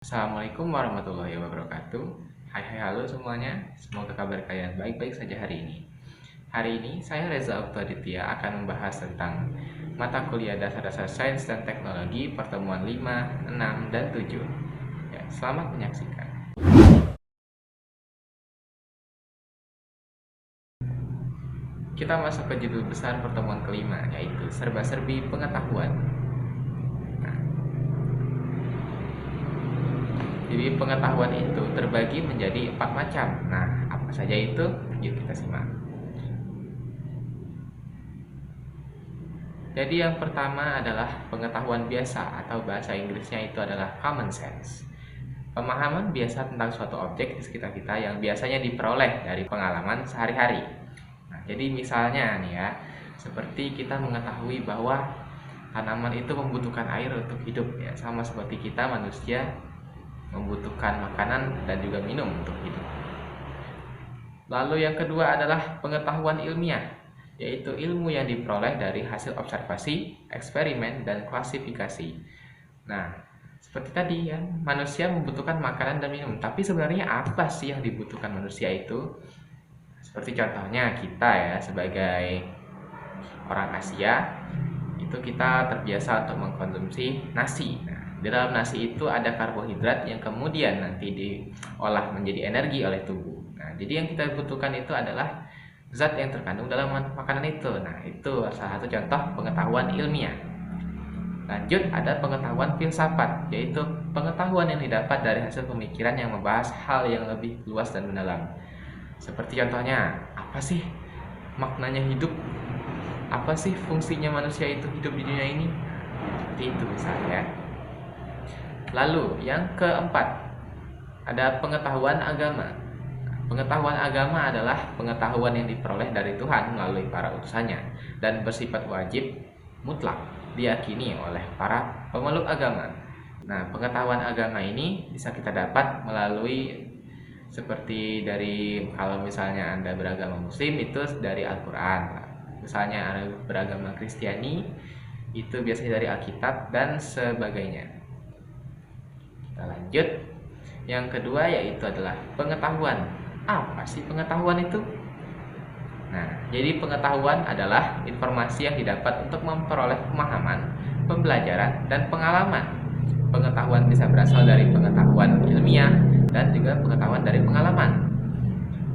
Assalamualaikum warahmatullahi wabarakatuh. Hai hai halo semuanya. Semoga kabar kalian baik-baik saja hari ini. Hari ini saya Reza Oktoaditya akan membahas tentang mata kuliah dasar-dasar sains dan teknologi pertemuan 5, 6, dan 7. Ya, selamat menyaksikan. Kita masuk ke judul besar pertemuan kelima, yaitu serba-serbi pengetahuan. Jadi pengetahuan itu terbagi menjadi 4 macam. Nah, apa saja itu? Yuk kita simak. Jadi yang pertama adalah pengetahuan biasa atau bahasa Inggrisnya itu adalah common sense. Pemahaman biasa tentang suatu objek di sekitar kita yang biasanya diperoleh dari pengalaman sehari-hari. Nah, jadi misalnya nih ya, seperti kita mengetahui bahwa tanaman itu membutuhkan air untuk hidup ya, sama seperti kita manusia membutuhkan makanan dan juga minum untuk hidup. Lalu yang kedua adalah pengetahuan ilmiah, yaitu ilmu yang diperoleh dari hasil observasi, eksperimen, dan klasifikasi. Nah, seperti tadi ya, manusia membutuhkan makanan dan minum, tapi sebenarnya apa sih yang dibutuhkan manusia itu? Seperti contohnya kita ya, sebagai orang Asia, itu kita terbiasa untuk mengkonsumsi nasi. Nah, di dalam nasi itu ada karbohidrat yang kemudian nanti diolah menjadi energi oleh tubuh. Nah, jadi yang kita butuhkan itu adalah zat yang terkandung dalam makanan itu. Nah, itu salah satu contoh pengetahuan ilmiah. Lanjut, ada pengetahuan filsafat, yaitu pengetahuan yang didapat dari hasil pemikiran yang membahas hal yang lebih luas dan mendalam. Seperti contohnya, apa sih maknanya hidup? Apa sih fungsinya manusia itu hidup di dunia ini? Seperti itu misalnya. Lalu yang keempat, ada pengetahuan agama. Pengetahuan agama adalah pengetahuan yang diperoleh dari Tuhan melalui para utusannya dan bersifat wajib mutlak diyakini oleh para pemeluk agama. Nah, pengetahuan agama ini bisa kita dapat melalui seperti dari kalau misalnya Anda beragama Muslim itu dari Al-Quran. Misalnya Anda beragama Kristiani itu biasanya dari Alkitab dan sebagainya. Kita lanjut. Yang kedua yaitu adalah pengetahuan. Apa sih pengetahuan itu? Nah, jadi pengetahuan adalah informasi yang didapat untuk memperoleh pemahaman, pembelajaran, dan pengalaman. Pengetahuan bisa berasal dari pengetahuan ilmiah dan juga pengetahuan dari pengalaman.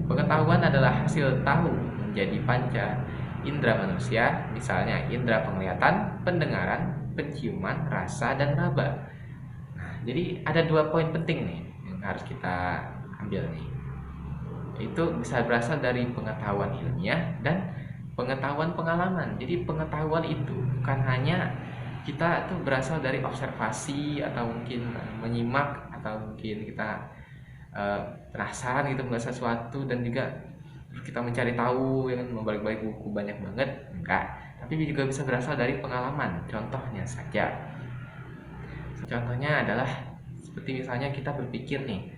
Pengetahuan adalah hasil tahu menjadi panca indera manusia, misalnya indera penglihatan, pendengaran, penciuman, rasa, dan raba. Jadi ada 2 poin penting nih yang harus kita ambil nih. Itu bisa berasal dari pengetahuan ilmiah dan pengetahuan pengalaman. Jadi pengetahuan itu bukan hanya kita tuh berasal dari observasi atau mungkin menyimak atau mungkin kita penasaran gitu melihat sesuatu dan juga kita mencari tahu yang membalik-balik buku banyak banget, enggak. Tapi juga bisa berasal dari pengalaman. Contohnya saja. Contohnya adalah seperti misalnya kita berpikir nih,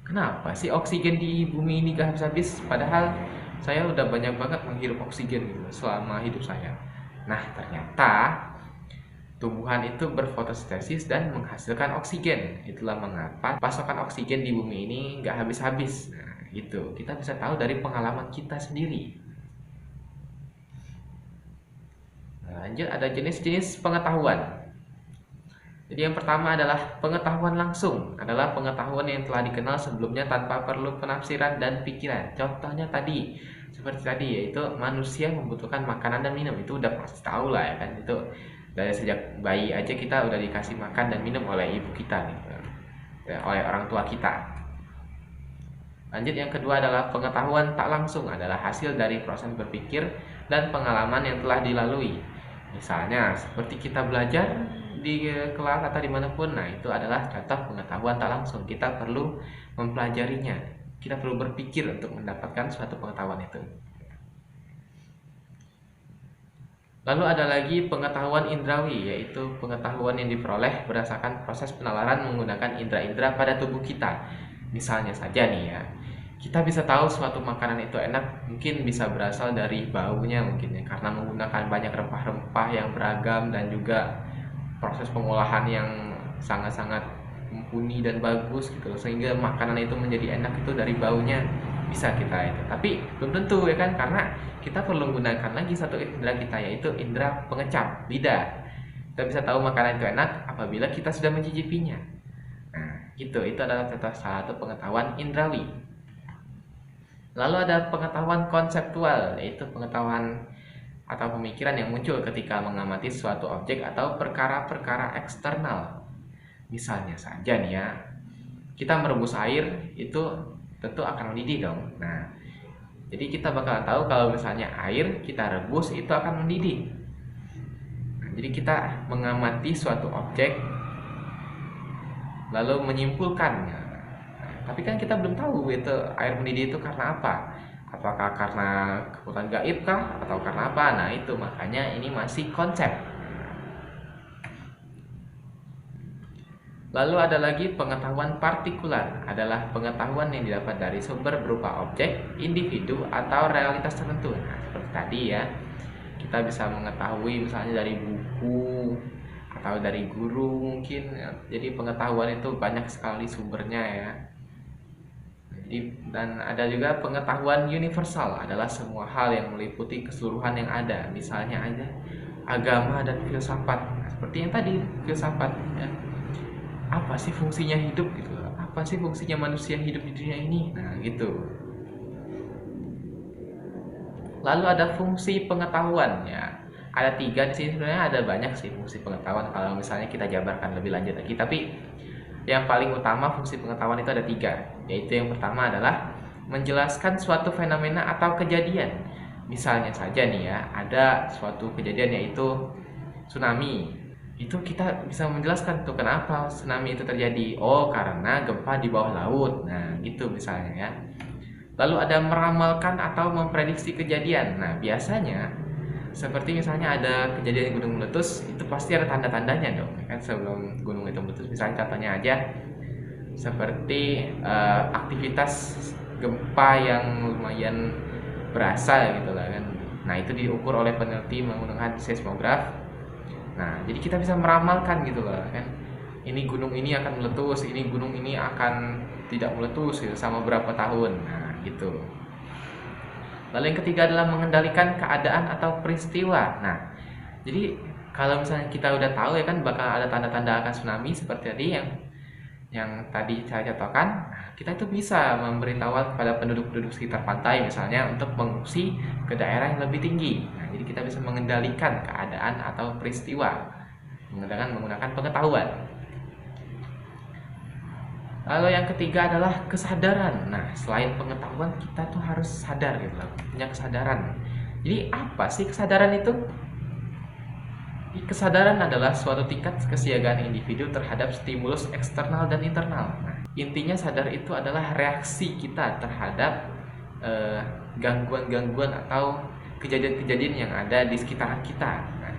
kenapa sih oksigen di bumi ini gak habis-habis? Padahal saya udah banyak banget menghirup oksigen gitu selama hidup saya. Nah, ternyata tumbuhan itu berfotosintesis dan menghasilkan oksigen. Itulah mengapa pasokan oksigen di bumi ini gak habis-habis. Nah, itu kita bisa tahu dari pengalaman kita sendiri. Nah, lanjut, ada jenis-jenis pengetahuan. Jadi yang pertama adalah pengetahuan langsung, adalah pengetahuan yang telah dikenal sebelumnya tanpa perlu penafsiran dan pikiran. Contohnya tadi, seperti tadi yaitu manusia membutuhkan makanan dan minum, itu udah pasti tahu lah ya kan. Itu dari sejak bayi aja kita udah dikasih makan dan minum oleh ibu kita gitu, oleh orang tua kita. Lanjut, yang kedua adalah pengetahuan tak langsung, adalah hasil dari proses berpikir dan pengalaman yang telah dilalui. Misalnya seperti kita belajar di kelas atau dimanapun. Nah, itu adalah contoh pengetahuan tak langsung. Kita perlu mempelajarinya, kita perlu berpikir untuk mendapatkan suatu pengetahuan itu. Lalu ada lagi pengetahuan indrawi, yaitu pengetahuan yang diperoleh berdasarkan proses penalaran menggunakan indera-indera pada tubuh kita. Misalnya saja nih ya, kita bisa tahu suatu makanan itu enak mungkin bisa berasal dari baunya mungkin ya, karena menggunakan banyak rempah-rempah yang beragam dan juga proses pengolahan yang sangat-sangat mumpuni dan bagus gitu loh, sehingga makanan itu menjadi enak itu dari baunya bisa kita itu. Tapi belum tentu ya kan, karena kita perlu menggunakan lagi satu indera kita, yaitu indera pengecap, lidah. Kita bisa tahu makanan itu enak apabila kita sudah mencicipinya. Nah, gitu. Itu adalah salah satu pengetahuan indrawi. Lalu ada pengetahuan konseptual, yaitu pengetahuan atau pemikiran yang muncul ketika mengamati suatu objek atau perkara-perkara eksternal. Misalnya saja nih ya, kita merebus air itu tentu akan mendidih dong. Nah, jadi kita bakal tahu kalau misalnya air kita rebus itu akan mendidih. Nah, jadi kita mengamati suatu objek lalu menyimpulkannya. Nah, tapi kan kita belum tahu itu air mendidih itu karena apa. Apakah karena kekuatan gaib kah atau karena apa? Nah, itu makanya ini masih konsep. Lalu ada lagi pengetahuan partikular, adalah pengetahuan yang didapat dari sumber berupa objek, individu, atau realitas tertentu. Nah, seperti tadi ya, kita bisa mengetahui misalnya dari buku atau dari guru mungkin. Jadi pengetahuan itu banyak sekali sumbernya ya. Dan ada juga pengetahuan universal, adalah semua hal yang meliputi keseluruhan yang ada. Misalnya aja agama dan filsafat. Nah, seperti yang tadi filsafat ya. Apa sih fungsinya hidup gitu? Apa sih fungsinya manusia hidup di dunia ini? Nah, gitu. Lalu ada fungsi pengetahuan ya. Ada 3 di sini, sebenarnya ada banyak sih fungsi pengetahuan kalau misalnya kita jabarkan lebih lanjut lagi. Tapi yang paling utama fungsi pengetahuan itu ada 3, yaitu yang pertama adalah menjelaskan suatu fenomena atau kejadian. Misalnya saja nih ya, ada suatu kejadian yaitu tsunami. Itu kita bisa menjelaskan tuh kenapa tsunami itu terjadi. Oh, karena gempa di bawah laut. Nah, gitu misalnya ya. Lalu ada meramalkan atau memprediksi kejadian. Nah, biasanya seperti misalnya ada kejadian gunung meletus, itu pasti ada tanda-tandanya dong kan sebelum gunung itu meletus. Misalnya contohnya aja seperti aktivitas gempa yang lumayan berasa gitu lah kan. Nah, itu diukur oleh peneliti menggunakan seismograf. Nah, jadi kita bisa meramalkan gitu loh kan. Ini gunung ini akan meletus, ini gunung ini akan tidak meletus gitu, sama berapa tahun. Nah, gitu. Lalu yang ketiga adalah mengendalikan keadaan atau peristiwa. Nah, jadi kalau misalnya kita udah tahu ya kan bakal ada tanda-tanda akan tsunami seperti tadi yang tadi saya contohkan, kita itu bisa memberitahuan kepada penduduk-penduduk sekitar pantai misalnya untuk mengungsi ke daerah yang lebih tinggi. Nah, jadi kita bisa mengendalikan keadaan atau peristiwa menggunakan pengetahuan. Lalu yang ketiga adalah kesadaran. Nah, selain pengetahuan kita tuh harus sadar gitu loh, punya kesadaran. Jadi apa sih kesadaran itu? Kesadaran adalah suatu tingkat kesiagaan individu terhadap stimulus eksternal dan internal. Nah, intinya sadar itu adalah reaksi kita terhadap gangguan-gangguan atau kejadian-kejadian yang ada di sekitaran kita. Nah,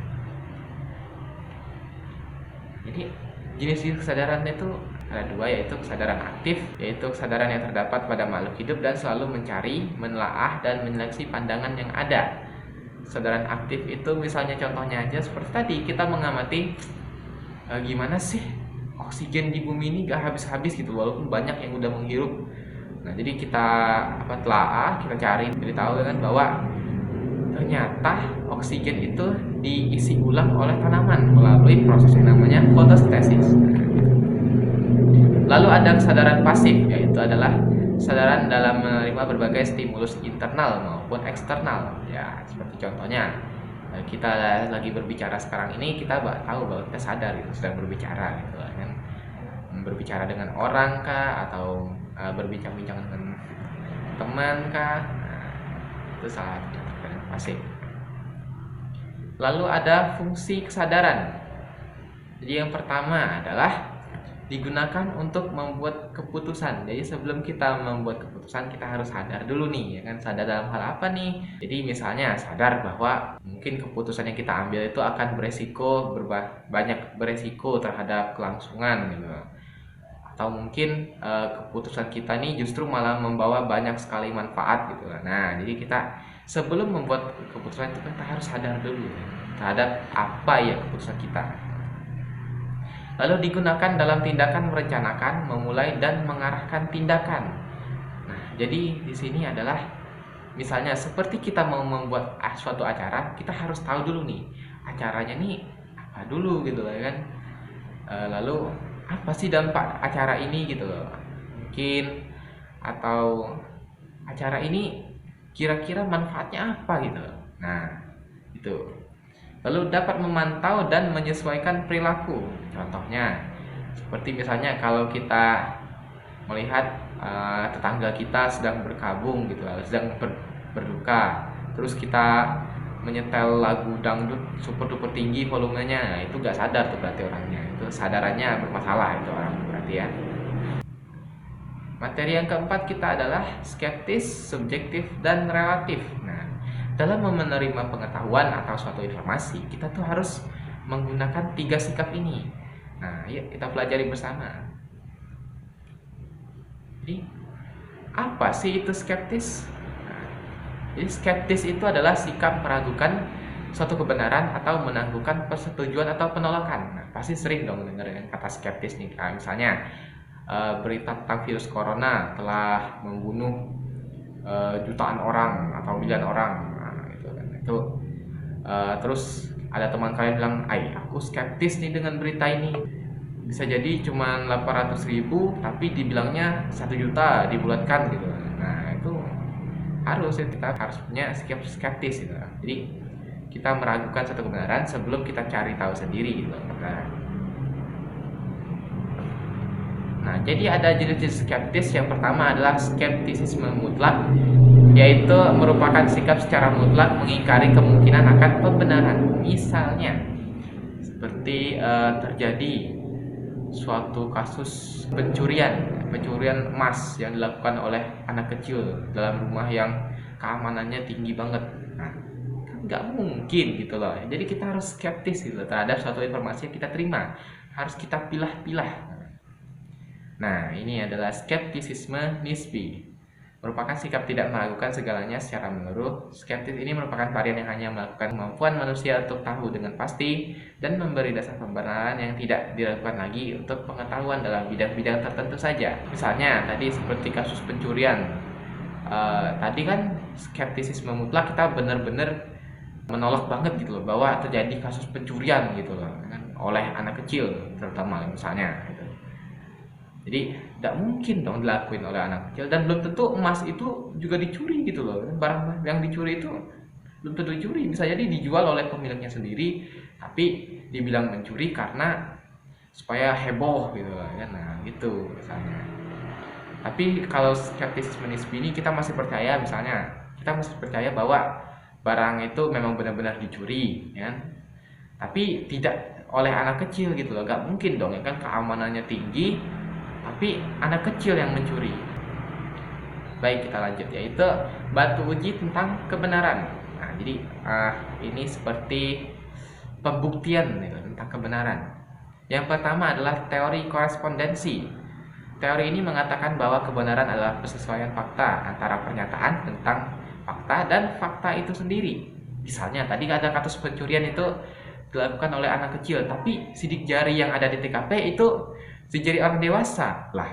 jadi jenis-jenis kesadaran itu ada 2, yaitu kesadaran aktif, yaitu kesadaran yang terdapat pada makhluk hidup dan selalu mencari, menelaah, dan menyeleksi pandangan yang ada. Kesadaran aktif itu misalnya contohnya aja seperti tadi, kita mengamati gimana sih oksigen di bumi ini gak habis-habis gitu, walaupun banyak yang udah menghirup. Nah, jadi kita telaah, kita cari, jadi tahu kan bahwa ternyata oksigen itu diisi ulang oleh tanaman melalui proses yang namanya fotosintesis. Lalu ada kesadaran pasif, yaitu adalah kesadaran dalam menerima berbagai stimulus internal maupun eksternal. Ya, seperti contohnya kita lagi berbicara sekarang ini, kita tahu bahwa kita sadar itu sedang berbicara gitu kan. Berbicara dengan orang kah atau berbincang-bincang dengan teman kah. Nah, itu salah satu kesadaran pasif. Lalu ada fungsi kesadaran. Jadi yang pertama adalah digunakan untuk membuat keputusan. Jadi sebelum kita membuat keputusan kita harus sadar dulu nih, ya kan? Sadar dalam hal apa nih? Jadi misalnya sadar bahwa mungkin keputusan yang kita ambil itu akan banyak beresiko terhadap kelangsungan gitu. Atau mungkin keputusan kita nih justru malah membawa banyak sekali manfaat gitu. Nah, jadi kita sebelum membuat keputusan itu kita harus sadar dulu terhadap apa ya keputusan kita. lalu digunakan dalam tindakan merencanakan, memulai, dan mengarahkan tindakan. Nah, jadi di sini adalah misalnya seperti kita mau membuat suatu acara, kita harus tahu dulu nih acaranya nih apa dulu gitu loh kan. Lalu apa sih dampak acara ini gitu loh. Mungkin atau acara ini kira-kira manfaatnya apa gitu loh. Nah, itu. Lalu dapat memantau dan menyesuaikan perilaku. Contohnya seperti misalnya kalau kita melihat tetangga kita sedang berkabung gitu, sedang berduka, terus kita menyetel lagu dangdut super duper tinggi volumenya, nah, itu gak sadar tuh berarti orangnya, itu sadarannya bermasalah itu orang berarti ya. Materi yang keempat kita adalah skeptis, subjektif, dan relatif. Nah, dalam menerima pengetahuan atau suatu informasi, kita tuh harus menggunakan 3 sikap ini. Nah, yuk kita pelajari bersama. Jadi, apa sih itu skeptis? Nah, jadi skeptis itu adalah sikap meragukan suatu kebenaran atau menangguhkan persetujuan atau penolakan. Nah, pasti sering dong dengar kata skeptis nih. Nah, misalnya berita tentang virus corona telah membunuh jutaan orang atau miliaran orang, nah, gitu kan. Itu terus ada teman kalian bilang, aku skeptis nih dengan berita ini. Bisa jadi cuma 800.000 tapi dibilangnya 1 juta dibulatkan gitu. Nah, itu kita harus punya sikap skeptis gitu. Jadi kita meragukan satu kebenaran sebelum kita cari tahu sendiri gitu. Nah, jadi ada jenis skeptis. Yang pertama adalah skeptisisme mutlak, yaitu merupakan sikap secara mutlak mengingkari kemungkinan akan pembenaran. Misalnya seperti terjadi suatu kasus pencurian emas yang dilakukan oleh anak kecil dalam rumah yang keamanannya tinggi banget. Nah, kan nggak mungkin gitu loh. Jadi kita harus skeptis gitu terhadap suatu informasi yang kita terima. Harus kita pilah-pilah. Nah, ini adalah skeptisisme nisbi. Merupakan sikap tidak meragukan segalanya secara menyeluruh. Skeptis ini merupakan varian yang hanya melakukan kemampuan manusia untuk tahu dengan pasti dan memberi dasar pembenaran yang tidak diragukan lagi untuk pengetahuan dalam bidang-bidang tertentu saja. Misalnya tadi seperti kasus pencurian. Tadi kan skeptisisme mutlak, kita benar-benar menolak banget gitu loh bahwa terjadi kasus pencurian gitu loh kan, oleh anak kecil terutama misalnya gitu. Jadi tidak mungkin dong dilakuin oleh anak kecil, dan belum tentu emas itu juga dicuri gitu loh. Barang yang dicuri itu belum tentu dicuri, bisa jadi dijual oleh pemiliknya sendiri tapi dibilang mencuri karena supaya heboh gitu loh kan. Nah, gitu misalnya. Tapi kalau skeptisisme nisbi ini kita masih percaya, misalnya kita masih percaya bahwa barang itu memang benar-benar dicuri ya. Tapi tidak oleh anak kecil gitu loh. Gak mungkin dong ya kan, keamanannya tinggi tapi anak kecil yang mencuri. Baik, kita lanjut, yaitu batu uji tentang kebenaran. Nah, jadi ini seperti pembuktian gitu, tentang kebenaran. Yang pertama adalah teori korespondensi. Teori ini mengatakan bahwa kebenaran adalah persesuaian fakta antara pernyataan tentang fakta dan fakta itu sendiri. Misalnya tadi ada kasus pencurian itu dilakukan oleh anak kecil, tapi sidik jari yang ada di TKP itu sidik jari orang dewasa. Lah,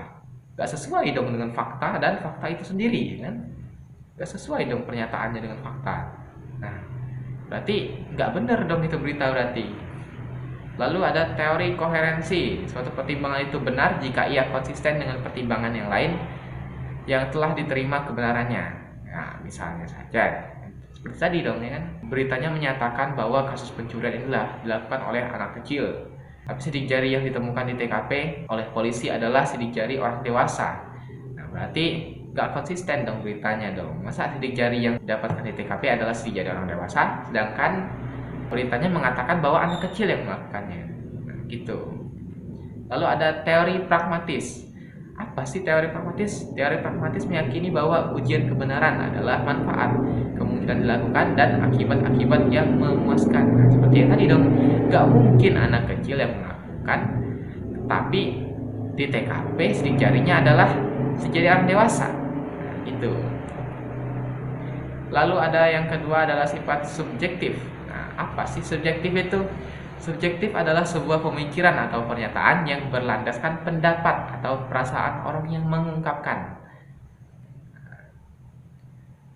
gak sesuai dong dengan fakta dan fakta itu sendiri kan? Gak sesuai dong pernyataannya dengan fakta. Nah, berarti gak benar dong itu berita berarti. Lalu ada teori koherensi. Suatu pertimbangan itu benar jika ia konsisten dengan pertimbangan yang lain yang telah diterima kebenarannya. Nah, misalnya saja seperti tadi dong ya kan, beritanya menyatakan bahwa kasus pencurian inilah dilakukan oleh anak kecil, tapi sidik jari yang ditemukan di TKP oleh polisi adalah sidik jari orang dewasa. Nah, berarti gak konsisten dong beritanya dong. Masa sidik jari yang didapatkan di TKP adalah sidik jari orang dewasa, sedangkan beritanya mengatakan bahwa anak kecil yang melakukannya. Nah, gitu. Lalu ada teori pragmatis. Apa sih teori pragmatis? Teori pragmatis meyakini bahwa ujian kebenaran adalah manfaat, kemungkinan dilakukan, dan akibat-akibat yang memuaskan. Nah, seperti yang tadi dong, gak mungkin anak kecil yang melakukan, tapi di TKP sidik jarinya adalah sidik jari orang dewasa. Nah, itu. Lalu ada yang kedua adalah sifat subjektif. Nah, apa sih subjektif itu? Subjektif adalah sebuah pemikiran atau pernyataan yang berlandaskan pendapat atau perasaan orang yang mengungkapkan.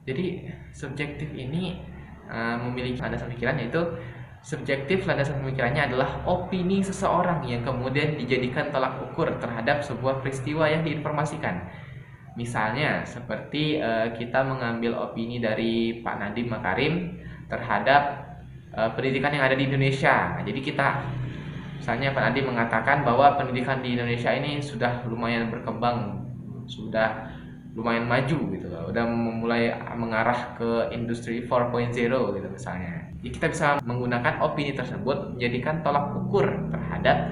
Jadi subjektif ini memiliki landasan pikiran, yaitu subjektif landasan pemikirannya adalah opini seseorang yang kemudian dijadikan tolak ukur terhadap sebuah peristiwa yang diinformasikan. Misalnya seperti kita mengambil opini dari Pak Nadiem Makarim terhadap pendidikan yang ada di Indonesia. Nah, jadi kita misalnya Pak Nadiem mengatakan bahwa pendidikan di Indonesia ini sudah lumayan berkembang, sudah lumayan maju gitu loh, udah mulai mengarah ke industri 4.0 gitu misalnya. Jadi kita bisa menggunakan opini tersebut menjadikan tolak ukur terhadap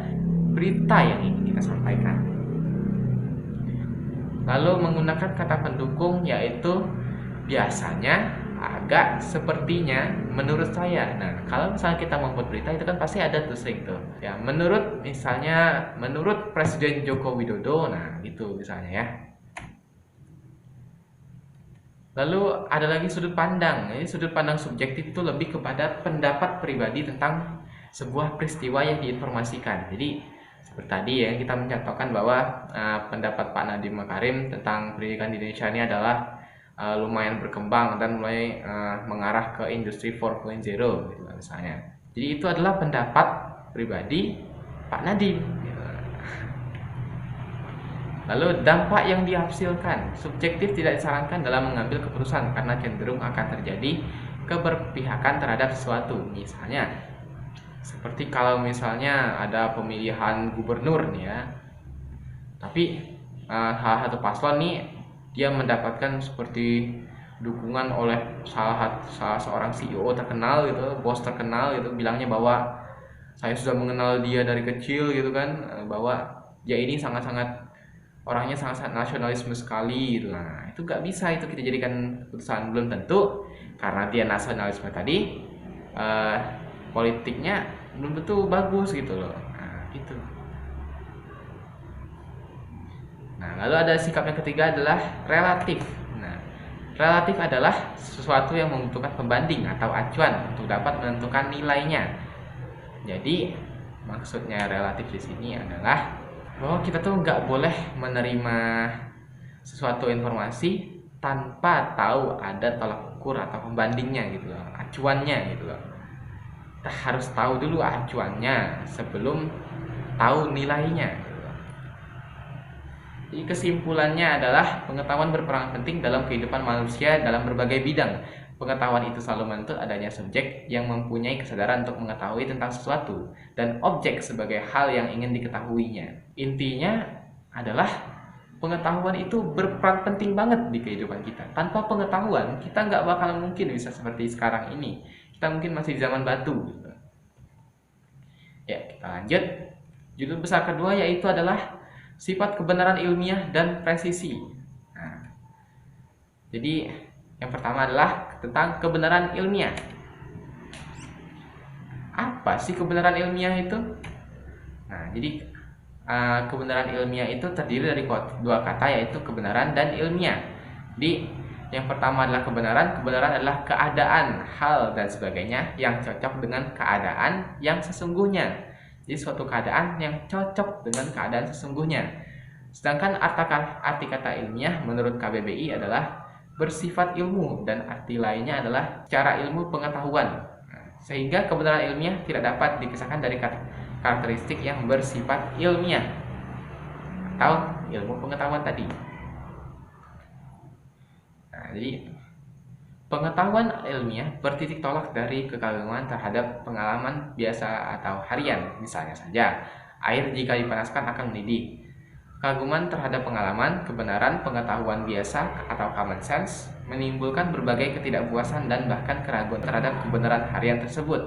berita yang ingin kita sampaikan. Lalu menggunakan kata pendukung, yaitu biasanya, agak, sepertinya, menurut saya. Nah, kalau misalnya kita membuat berita itu kan pasti ada tuh sering tuh. Ya, menurut Presiden Joko Widodo, nah gitu misalnya ya. Lalu ada lagi sudut pandang. Ini sudut pandang subjektif itu lebih kepada pendapat pribadi tentang sebuah peristiwa yang diinformasikan. Jadi seperti tadi ya, kita mencontohkan bahwa pendapat Pak Nadiem Makarim tentang pendidikan di Indonesia ini adalah lumayan berkembang dan mulai mengarah ke industri 4.0 gitu misalnya. Jadi itu adalah pendapat pribadi Pak Nadiem. Lalu dampak yang dihasilkan, subjektif tidak disarankan dalam mengambil keputusan karena cenderung akan terjadi keberpihakan terhadap sesuatu. Misalnya, seperti kalau misalnya ada pemilihan gubernur nih ya, tapi salah satu paslon nih dia mendapatkan seperti dukungan oleh salah seorang CEO terkenal gitu, bos terkenal gitu, bilangnya bahwa saya sudah mengenal dia dari kecil gitu kan, bahwa dia ini orangnya sangat nasionalisme sekali gitu. Nah, itu gak bisa itu kita jadikan keputusan. Belum tentu karena dia nasionalisme tadi politiknya belum tentu bagus gitu loh. Nah, gitu. Nah, lalu ada sikap yang ketiga adalah relatif. Nah, relatif adalah sesuatu yang membutuhkan pembanding atau acuan untuk dapat menentukan nilainya. Jadi, maksudnya relatif di sini adalah bahwa kita tuh nggak boleh menerima sesuatu informasi tanpa tahu ada tolak ukur atau pembandingnya gitu loh, acuannya gitu loh. Kita harus tahu dulu acuannya sebelum tahu nilainya gitu loh. Jadi kesimpulannya adalah pengetahuan berperan penting dalam kehidupan manusia dalam berbagai bidang. Pengetahuan itu selalu menuntut adanya subjek yang mempunyai kesadaran untuk mengetahui tentang sesuatu dan objek sebagai hal yang ingin diketahuinya. Intinya adalah pengetahuan itu berperan penting banget di kehidupan kita. Tanpa pengetahuan, kita nggak bakal mungkin bisa seperti sekarang ini. Kita mungkin masih di zaman batu. Gitu. Ya, kita lanjut. Judul besar kedua yaitu adalah sifat kebenaran ilmiah dan presisi. Nah, jadi yang pertama adalah tentang kebenaran ilmiah. Apa sih kebenaran ilmiah itu? Nah, jadi kebenaran ilmiah itu terdiri dari dua kata, yaitu kebenaran dan ilmiah. Jadi yang pertama adalah kebenaran. Kebenaran adalah keadaan, hal, dan sebagainya yang cocok dengan keadaan yang sesungguhnya. Jadi suatu keadaan yang cocok dengan keadaan sesungguhnya. Sedangkan arti kata ilmiah menurut KBBI adalah bersifat ilmu, dan arti lainnya adalah cara ilmu pengetahuan. Sehingga kebenaran ilmiah tidak dapat dipisahkan dari karakteristik yang bersifat ilmiah atau ilmu pengetahuan tadi. Nah, jadi pengetahuan ilmiah bertitik tolak dari kekaguman terhadap pengalaman biasa atau harian. Misalnya saja, air jika dipanaskan akan mendidih. Kaguman terhadap pengalaman, kebenaran, pengetahuan biasa atau common sense menimbulkan berbagai ketidakpuasan dan bahkan keraguan terhadap kebenaran harian tersebut.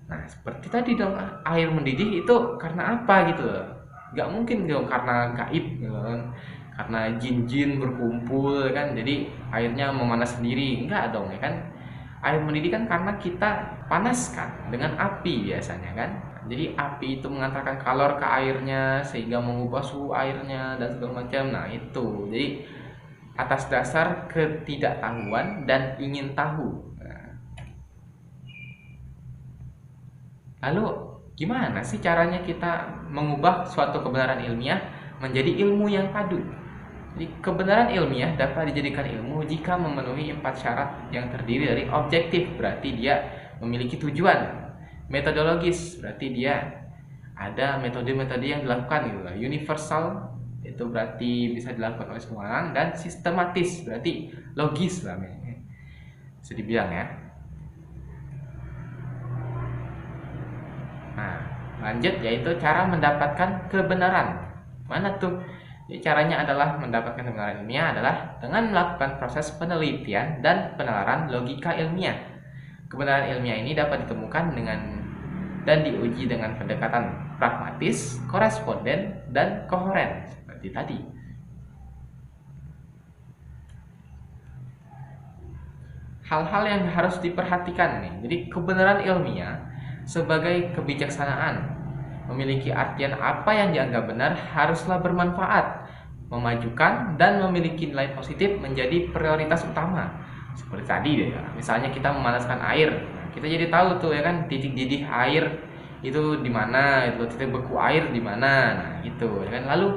Nah, seperti tadi dong, air mendidih itu karena apa gitu loh. Gak mungkin dong karena gaib gitu kan. Karena jin-jin berkumpul kan, jadi airnya memanas sendiri. Enggak dong ya kan. Air mendidih kan karena kita panaskan dengan api biasanya kan. Jadi api itu mengantarkan kalor ke airnya sehingga mengubah suhu airnya dan segala macam. Nah, itu. Jadi atas dasar ketidaktahuan dan ingin tahu. Nah, Lalu gimana sih caranya kita mengubah suatu kebenaran ilmiah menjadi ilmu yang padu? Jadi, kebenaran ilmiah dapat dijadikan ilmu jika memenuhi 4 syarat yang terdiri dari objektif, berarti dia memiliki tujuan. Metodologis, berarti dia ada metode-metode yang dilakukan gitu. Universal, itu berarti bisa dilakukan oleh semua orang. Dan sistematis, berarti logis lah, bisa dibilang ya. Nah, lanjut yaitu cara mendapatkan kebenaran. Mana tuh? Jadi, caranya adalah mendapatkan kebenaran ilmiah adalah dengan melakukan proses penelitian dan penalaran logika ilmiah. Kebenaran ilmiah ini dapat ditemukan dan diuji dengan pendekatan pragmatis, koresponden, dan kohoren seperti tadi. Hal-hal yang harus diperhatikan nih. Jadi, kebenaran ilmiah sebagai kebijaksanaan memiliki artian apa yang dianggap benar haruslah bermanfaat, memajukan, dan memiliki nilai positif menjadi prioritas utama. Seperti tadi deh ya, misalnya kita memanaskan air, kita jadi tahu tuh ya kan titik didih air itu di mana, itu titik beku air di mana, nah gitu ya kan. Lalu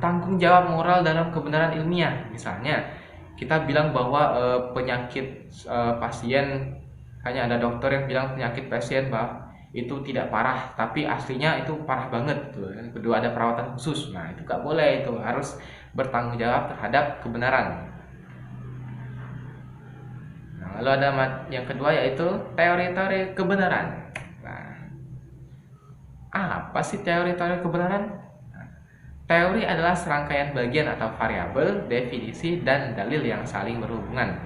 tanggung jawab moral dalam kebenaran ilmiah, misalnya kita bilang bahwa penyakit pasien, hanya ada dokter yang bilang penyakit pasien bahwa itu tidak parah, tapi aslinya itu parah banget tuh. Kedua ada perawatan khusus. Nah, itu gak boleh, itu harus bertanggung jawab terhadap kebenaran. Nah, lalu ada yang kedua yaitu teori-teori kebenaran. Nah, apa sih teori-teori kebenaran? Nah, teori adalah serangkaian bagian atau variabel, definisi, dan dalil yang saling berhubungan,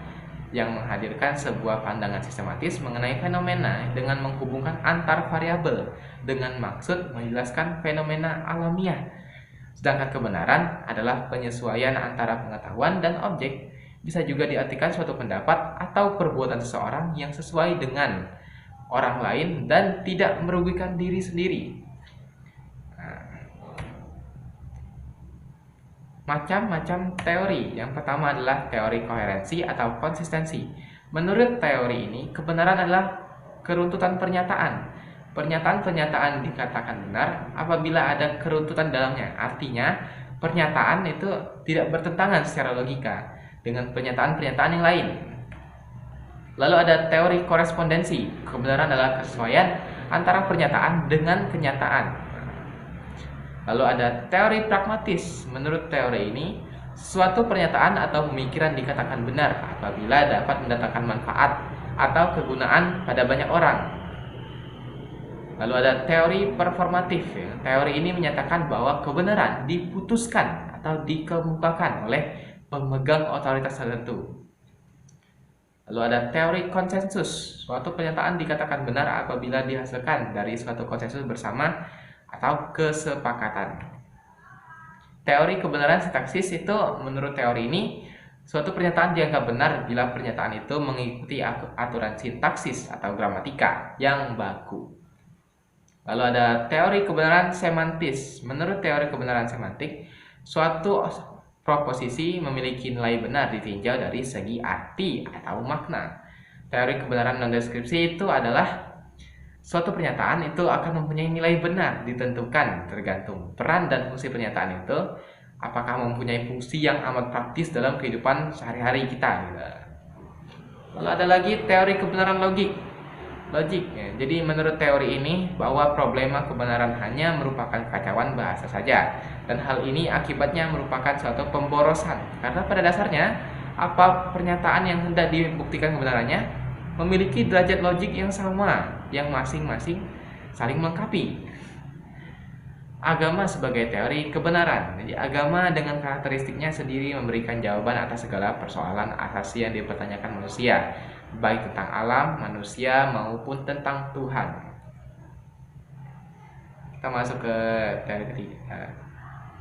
yang menghadirkan sebuah pandangan sistematis mengenai fenomena dengan menghubungkan antar variabel dengan maksud menjelaskan fenomena alamiah. Sedangkan kebenaran adalah penyesuaian antara pengetahuan dan objek, bisa juga diartikan suatu pendapat atau perbuatan seseorang yang sesuai dengan orang lain dan tidak merugikan diri sendiri. Macam-macam teori. Yang pertama adalah teori koherensi atau konsistensi. Menurut teori ini, kebenaran adalah keruntutan pernyataan. Pernyataan-pernyataan dikatakan benar apabila ada keruntutan dalamnya. Artinya, pernyataan itu tidak bertentangan secara logika dengan pernyataan-pernyataan yang lain. Lalu ada teori korespondensi. Kebenaran adalah kesesuaian antara pernyataan dengan kenyataan. Lalu ada teori pragmatis. Menurut teori ini, suatu pernyataan atau pemikiran dikatakan benar apabila dapat mendatangkan manfaat atau kegunaan pada banyak orang. Lalu ada teori performatif. Teori ini menyatakan bahwa kebenaran diputuskan atau dikemukakan oleh pemegang otoritas tertentu. Lalu ada teori konsensus. Suatu pernyataan dikatakan benar apabila dihasilkan dari suatu konsensus bersama atau kesepakatan. Teori kebenaran sintaksis itu, menurut teori ini, suatu pernyataan dianggap benar bila pernyataan itu mengikuti aturan sintaksis atau gramatika yang baku. Lalu ada teori kebenaran semantis. Menurut teori kebenaran semantik, suatu proposisi memiliki nilai benar ditinjau dari segi arti atau makna. Teori kebenaran non-deskripsi itu adalah suatu pernyataan itu akan mempunyai nilai benar ditentukan tergantung peran dan fungsi pernyataan itu, apakah mempunyai fungsi yang amat praktis dalam kehidupan sehari-hari kita gitu. Lalu ada lagi teori kebenaran logik ya. Jadi menurut teori ini bahwa problema kebenaran hanya merupakan kacauan bahasa saja, dan hal ini akibatnya merupakan suatu pemborosan, karena pada dasarnya apa pernyataan yang hendak dibuktikan kebenarannya memiliki derajat logik yang sama, yang masing-masing saling melengkapi. Agama sebagai teori kebenaran. Jadi agama dengan karakteristiknya sendiri memberikan jawaban atas segala persoalan asasi yang dipertanyakan manusia, baik tentang alam, manusia, maupun tentang Tuhan. Kita masuk ke teori ketiga.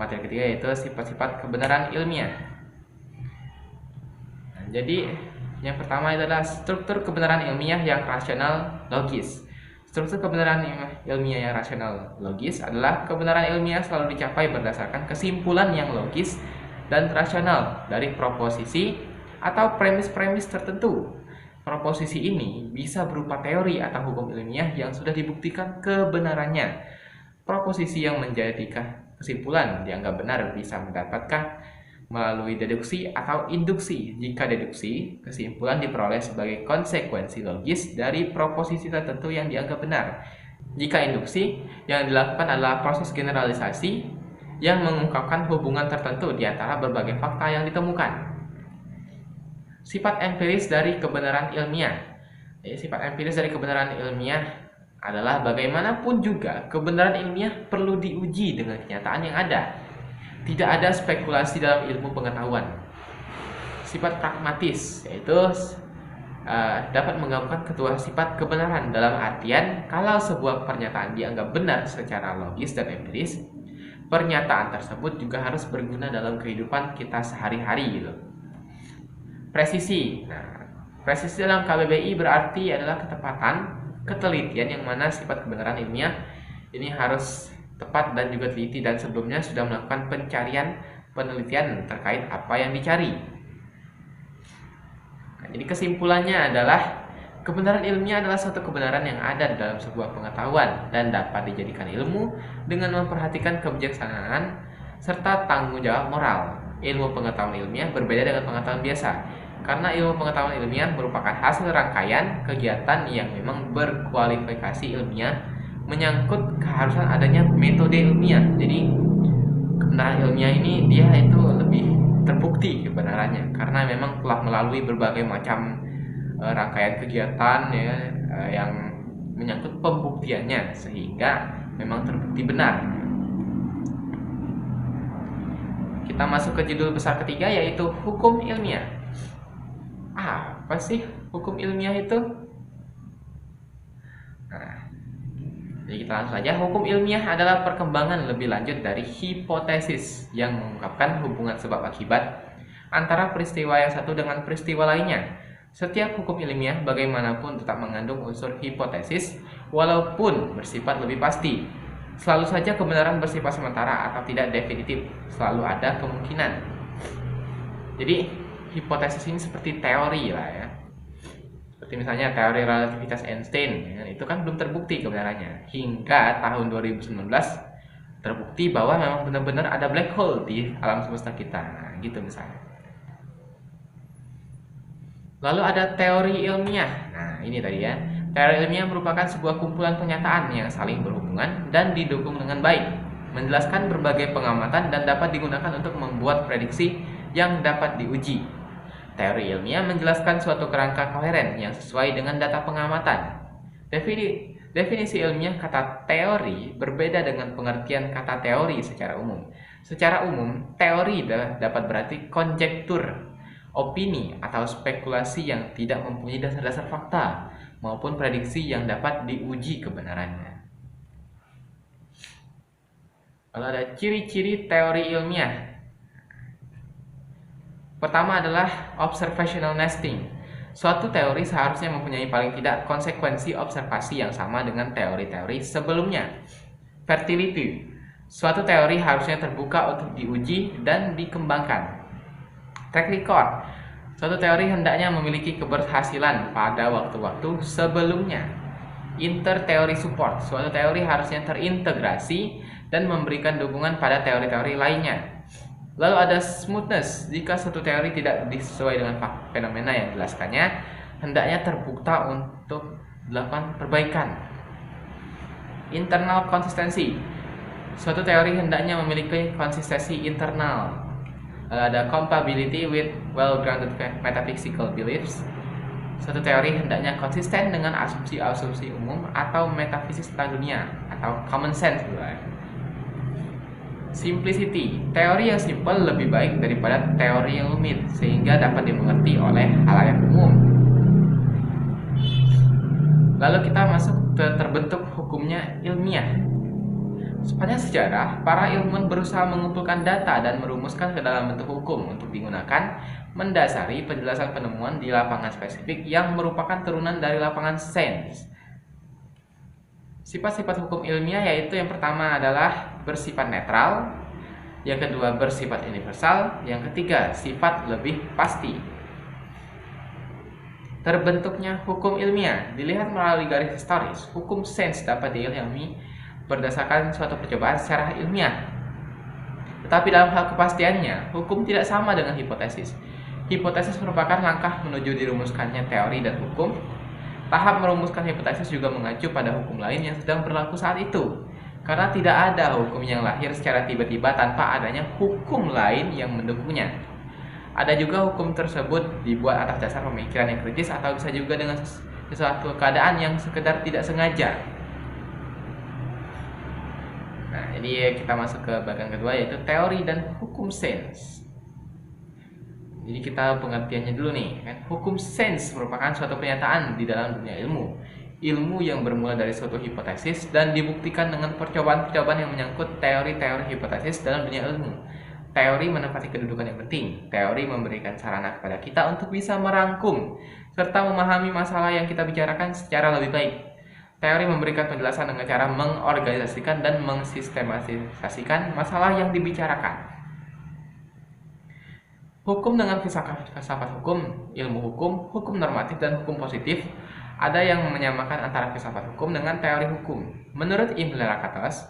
Materi ketiga yaitu sifat-sifat kebenaran ilmiah. Nah, jadi yang pertama adalah struktur kebenaran ilmiah yang rasional logis. Struktur kebenaran ilmiah yang rasional logis adalah kebenaran ilmiah selalu dicapai berdasarkan kesimpulan yang logis dan rasional dari proposisi atau premis-premis tertentu. Proposisi ini bisa berupa teori atau hukum ilmiah yang sudah dibuktikan kebenarannya. Proposisi yang menjadikan kesimpulan dianggap benar bisa mendapatkan melalui deduksi atau induksi. Jika deduksi, kesimpulan diperoleh sebagai konsekuensi logis dari proposisi tertentu yang dianggap benar. Jika induksi, yang dilakukan adalah proses generalisasi yang mengungkapkan hubungan tertentu di antara berbagai fakta yang ditemukan. Sifat empiris dari kebenaran ilmiah. Sifat empiris dari kebenaran ilmiah adalah bagaimanapun juga kebenaran ilmiah perlu diuji dengan kenyataan yang ada. Tidak ada spekulasi dalam ilmu pengetahuan. Sifat pragmatis yaitu dapat menggabungkan kedua sifat kebenaran dalam artian kalau sebuah pernyataan dianggap benar secara logis dan empiris, pernyataan tersebut juga harus berguna dalam kehidupan kita sehari-hari gitu. Presisi. Nah, presisi dalam KBBI berarti adalah ketepatan, ketelitian yang mana sifat kebenaran ilmiah ini harus tepat dan juga teliti dan sebelumnya sudah melakukan penelitian terkait apa yang dicari. Nah, jadi kesimpulannya adalah kebenaran ilmiah adalah suatu kebenaran yang ada dalam sebuah pengetahuan dan dapat dijadikan ilmu dengan memperhatikan kebijaksanaan serta tanggung jawab moral. Ilmu pengetahuan ilmiah berbeda dengan pengetahuan biasa, karena ilmu pengetahuan ilmiah merupakan hasil rangkaian kegiatan yang memang berkualifikasi ilmiah, menyangkut keharusan adanya metode ilmiah. Jadi kebenaran ilmiah ini dia itu lebih terbukti kebenarannya karena memang telah melalui berbagai macam rangkaian kegiatan ya, yang menyangkut pembuktiannya sehingga memang terbukti benar. Kita masuk ke judul besar ketiga yaitu hukum ilmiah. Apa sih hukum ilmiah itu? Nah, jadi kita langsung saja. Hukum ilmiah adalah perkembangan lebih lanjut dari hipotesis yang mengungkapkan hubungan sebab akibat antara peristiwa yang satu dengan peristiwa lainnya. Setiap hukum ilmiah bagaimanapun tetap mengandung unsur hipotesis walaupun bersifat lebih pasti. Selalu saja kebenaran bersifat sementara atau tidak definitif, selalu ada kemungkinan. Jadi hipotesis ini seperti teori lah ya. Seperti misalnya teori relativitas Einstein, ya, itu kan belum terbukti kebenarannya. Hingga tahun 2019 terbukti bahwa memang benar-benar ada black hole di alam semesta kita. Nah, gitu misalnya. Lalu ada teori ilmiah. Nah, ini tadi ya. Teori ilmiah merupakan sebuah kumpulan pernyataan yang saling berhubungan dan didukung dengan baik, menjelaskan berbagai pengamatan dan dapat digunakan untuk membuat prediksi yang dapat diuji. Teori ilmiah menjelaskan suatu kerangka koheren yang sesuai dengan data pengamatan. Definisi ilmiah kata teori berbeda dengan pengertian kata teori secara umum. Secara umum, teori dapat berarti konjektur, opini atau spekulasi yang tidak mempunyai dasar-dasar fakta maupun prediksi yang dapat diuji kebenarannya. Lalu ada ciri-ciri teori ilmiah. Pertama adalah observational nesting. Suatu teori seharusnya mempunyai paling tidak konsekuensi observasi yang sama dengan teori-teori sebelumnya. Fertility. Suatu teori harusnya terbuka untuk diuji dan dikembangkan. Track record. Suatu teori hendaknya memiliki keberhasilan pada waktu-waktu sebelumnya. Interteori support. Suatu teori harusnya terintegrasi dan memberikan dukungan pada teori-teori lainnya. Lalu ada smoothness. Jika suatu teori tidak sesuai dengan fenomena yang dijelaskannya, hendaknya terbuka untuk dilakukan perbaikan. Internal konsistensi. Suatu teori hendaknya memiliki konsistensi internal. Ada compatibility with well-grounded metaphysical beliefs. Suatu teori hendaknya konsisten dengan asumsi-asumsi umum atau metafisis tentang dunia atau common sense. Simplicity. Teori yang simpel lebih baik daripada teori yang rumit sehingga dapat dimengerti oleh khalayak umum. Lalu kita masuk ke terbentuk hukumnya ilmiah. Sepanjang sejarah, para ilmuwan berusaha mengumpulkan data dan merumuskan ke dalam bentuk hukum untuk digunakan mendasari penjelasan penemuan di lapangan spesifik yang merupakan turunan dari lapangan sains. Sifat-sifat hukum ilmiah yaitu yang pertama adalah bersifat netral, yang kedua bersifat universal, yang ketiga sifat lebih pasti. Terbentuknya hukum ilmiah dilihat melalui garis historis. Hukum sains dapat diilhami berdasarkan suatu percobaan secara ilmiah. Tetapi dalam hal kepastiannya, hukum tidak sama dengan hipotesis. Hipotesis merupakan langkah menuju dirumuskannya teori dan hukum. Tahap merumuskan hipotesis juga mengacu pada hukum lain yang sedang berlaku saat itu. Karena tidak ada hukum yang lahir secara tiba-tiba tanpa adanya hukum lain yang mendukungnya. Ada juga hukum tersebut dibuat atas dasar pemikiran yang kritis atau bisa juga dengan sesuatu keadaan yang sekedar tidak sengaja. Nah, jadi kita masuk ke bagian kedua, yaitu teori dan hukum sains. Jadi kita pengertiannya dulu nih, kan? Hukum sains merupakan suatu pernyataan di dalam dunia ilmu. Ilmu yang bermula dari suatu hipotesis dan dibuktikan dengan percobaan-percobaan yang menyangkut teori-teori hipotesis dalam dunia ilmu. Teori menempati kedudukan yang penting. Teori memberikan sarana kepada kita untuk bisa merangkum serta memahami masalah yang kita bicarakan secara lebih baik. Teori memberikan penjelasan dengan cara mengorganisasikan dan mensistematisasikan masalah yang dibicarakan. Hukum dengan filsafat hukum, ilmu hukum, hukum normatif, dan hukum positif. Ada yang menyamakan antara filsafat hukum dengan teori hukum. Menurut Imre Lakatos,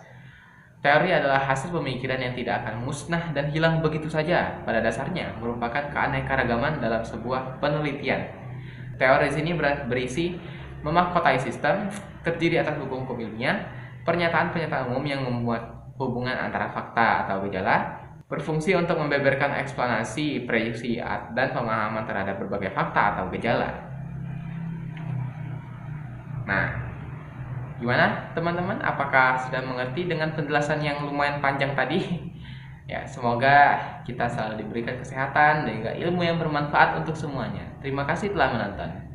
teori adalah hasil pemikiran yang tidak akan musnah dan hilang begitu saja. Pada dasarnya, merupakan keanekaragaman dalam sebuah penelitian. Teori sini berisi memahkotai sistem, terdiri atas hukum-hukum ilmiah, pernyataan-pernyataan umum yang memuat hubungan antara fakta atau gejala, berfungsi untuk membeberkan eksplanasi, prediksi, dan pemahaman terhadap berbagai fakta atau gejala. Nah, gimana teman-teman? Apakah sudah mengerti dengan penjelasan yang lumayan panjang tadi? Ya, semoga kita selalu diberikan kesehatan dan juga ilmu yang bermanfaat untuk semuanya. Terima kasih telah menonton.